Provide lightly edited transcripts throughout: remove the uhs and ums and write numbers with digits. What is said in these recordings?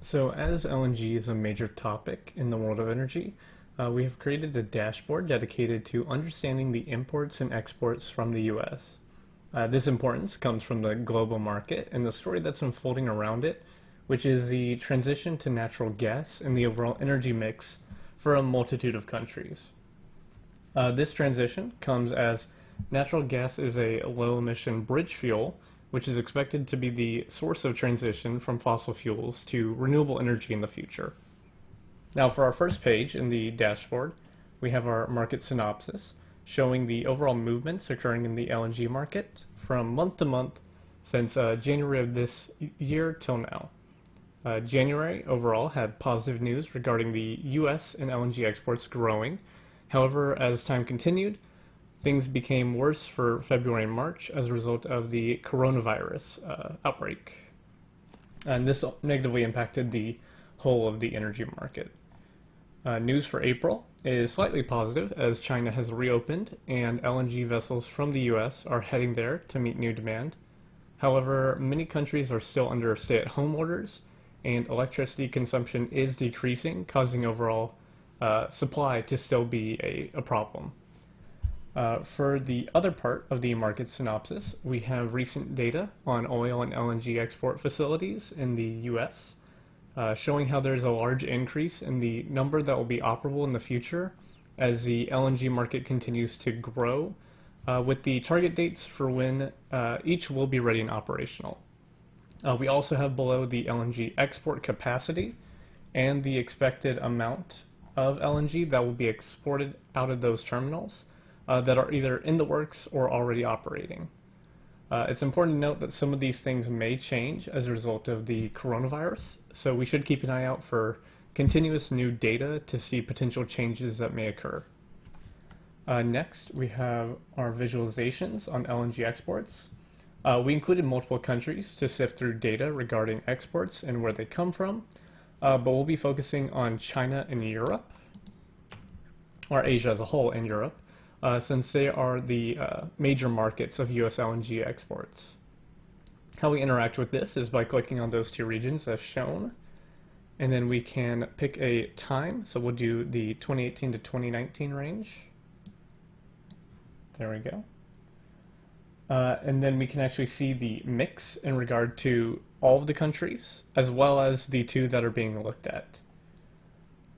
So as LNG is a major topic in the world of energy, we have created a dashboard dedicated to understanding the imports and exports from the US. This importance comes from the global market and the story that's unfolding around it, which is the transition to natural gas and the overall energy mix for a multitude of countries. This transition comes as natural gas is a low-emission bridge fuel, which is expected to be the source of transition from fossil fuels to renewable energy in the future. Now, for our first page in the dashboard, we have our market synopsis showing the overall movements occurring in the LNG market from month to month since January of this year till now. January overall had positive news regarding the US and LNG exports growing. However, as time continued, things became worse for February and March as a result of the coronavirus outbreak. And this negatively impacted the whole of the energy market. News for April is slightly positive as China has reopened and LNG vessels from the US are heading there to meet new demand. However, many countries are still under stay-at-home orders and electricity consumption is decreasing, causing overall supply to still be a problem. For the other part of the market synopsis, we have recent data on oil and LNG export facilities in the US, showing how there's a large increase in the number that will be operable in the future as the LNG market continues to grow, with the target dates for when each will be ready and operational. We also have below the LNG export capacity and the expected amount of LNG that will be exported out of those terminals that are either in the works or already operating. It's important to note that some of these things may change as a result of the coronavirus, so we should keep an eye out for continuous new data to see potential changes that may occur. Next, we have our visualizations on LNG exports. We included multiple countries to sift through data regarding exports and where they come from, but we'll be focusing on China and Europe, or Asia as a whole and Europe, since they are the major markets of US LNG exports. How we interact with this is by clicking on those two regions as shown, and then we can pick a time, so we'll do the 2018 to 2019 range. There we go. And then we can actually see the mix in regard to all of the countries, as well as the two that are being looked at.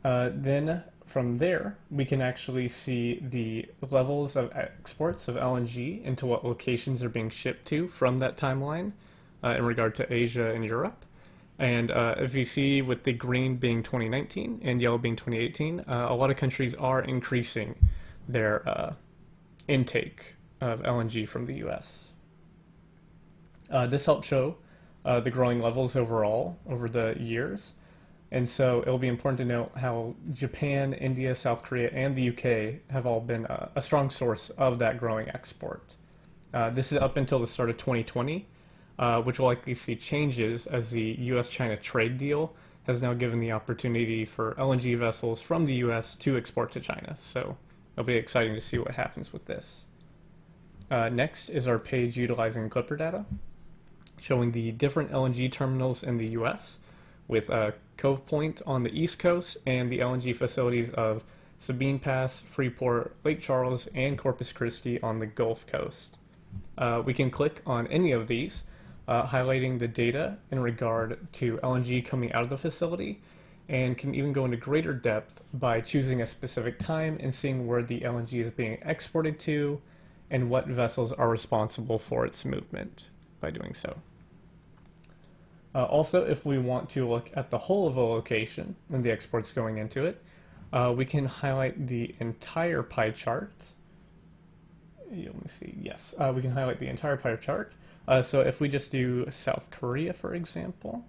Then from there, we can actually see the levels of exports of LNG into what locations are being shipped to from that timeline in regard to Asia and Europe. And if you see with the green being 2019 and yellow being 2018, a lot of countries are increasing their intake of LNG from the US. This helps show the growing levels overall over the years. And so it'll be important to note how Japan, India, South Korea, and the UK have all been a strong source of that growing export. This is up until the start of 2020, which will likely see changes as the US-China trade deal has now given the opportunity for LNG vessels from the US to export to China. So it'll be exciting to see what happens with this. Next is our page utilizing Clipper data, showing the different LNG terminals in the US, with Cove Point on the East Coast and the LNG facilities of Sabine Pass, Freeport, Lake Charles, and Corpus Christi on the Gulf Coast. We can click on any of these, highlighting the data in regard to LNG coming out of the facility, and can even go into greater depth by choosing a specific time and seeing where the LNG is being exported to and what vessels are responsible for its movement by doing so. Also, if we want to look at the whole of a location and the exports going into it, we can highlight the entire pie chart. Let me see, yes, we can highlight the entire pie chart. So if we just do South Korea, for example,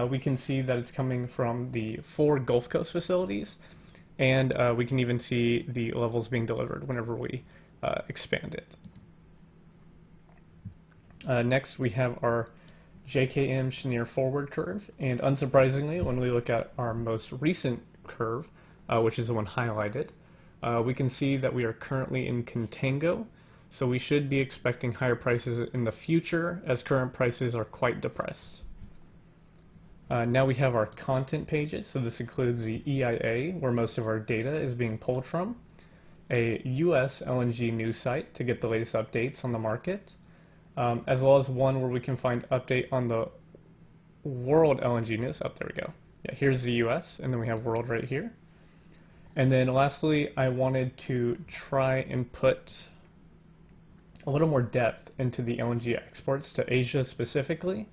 we can see that it's coming from the 4 Gulf Coast facilities, and we can even see the levels being delivered whenever we expand it. Next, we have our JKM Cheniere forward curve, and unsurprisingly, when we look at our most recent curve, which is the one highlighted, we can see that we are currently in contango, so we should be expecting higher prices in the future as current prices are quite depressed. Now we have our content pages, so this includes the EIA, where most of our data is being pulled from, a US LNG news site to get the latest updates on the market, as well as one where we can find update on the world LNG news. Oh, there we go. Yeah, here's the US, and then we have world right here. And then lastly, I wanted to try and put a little more depth into the LNG exports to Asia specifically.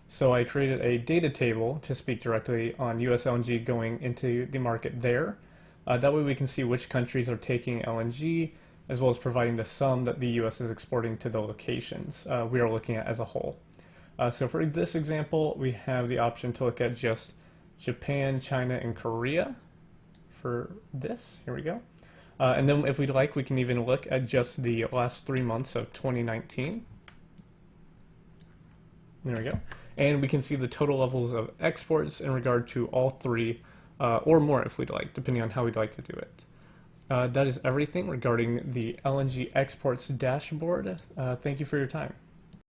So I created a data table to speak directly on US LNG going into the market there. That way we can see which countries are taking LNG, as well as providing the sum that the US is exporting to the locations we are looking at as a whole. So for this example, we have the option to look at just Japan, China, and Korea for this. Here we go. And then if we'd like, we can even look at just the last 3 months of 2019. There we go. And we can see the total levels of exports in regard to all three, or more if we'd like, depending on how we'd like to do it. That is everything regarding the LNG exports dashboard. Thank you for your time.